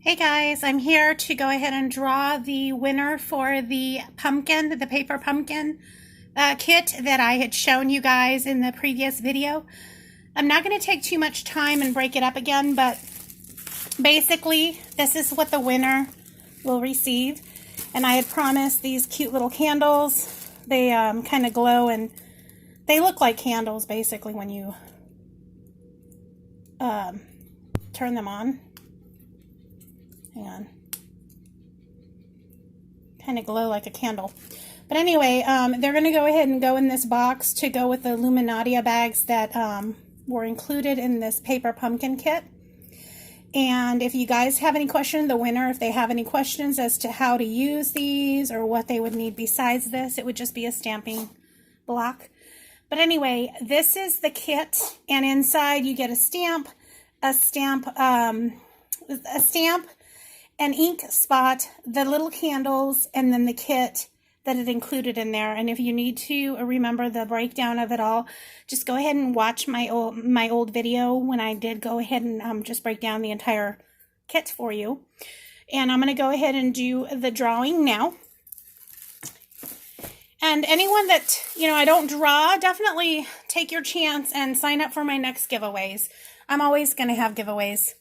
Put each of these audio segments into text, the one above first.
Hey guys, I'm here to go ahead and draw the winner for the pumpkin, the paper pumpkin kit that I had shown you guys in the previous video. I'm not going to take too much time and break it up again, but basically this is what the winner will receive. And I had promised these cute little candles. They kind of glow and they look like candles basically when you turn them on. Hang on. Kind of glow like a candle. But anyway, they're going to go ahead and go in this box to go with the Luminaria bags that were included in this paper pumpkin kit. And if you guys have any questions, the winner, if they have any questions as to how to use these or what they would need besides this, it would just be a stamping block. But anyway, this is the kit, and inside you get a stamp, an ink spot, the little candles, and then the kit that it included in there. And if you need to remember the breakdown of it all, just go ahead and watch my old video when I did go ahead and just break down the entire kit for you. And I'm going to go ahead and do the drawing now. And anyone that, I don't draw, definitely take your chance and sign up for my next giveaways. I'm always going to have giveaways.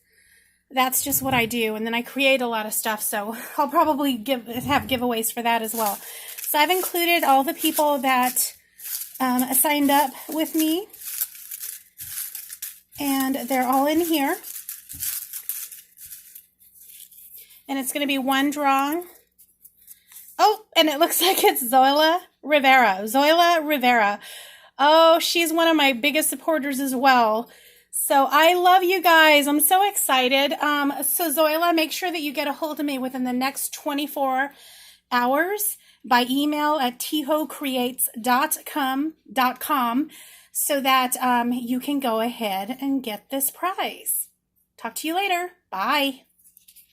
That's just what I do, and then I create a lot of stuff, so I'll probably have giveaways for that as well. So I've included all the people that signed up with me, and they're all in here. And it's going to be one drawing. Oh, and it looks like it's Zoila Rivera. Oh, she's one of my biggest supporters as well. So I love you guys. I'm so excited. So Zoila, make sure that you get a hold of me within the next 24 hours by email at TijoCreates.com so that you can go ahead and get this prize. Talk to you later. Bye.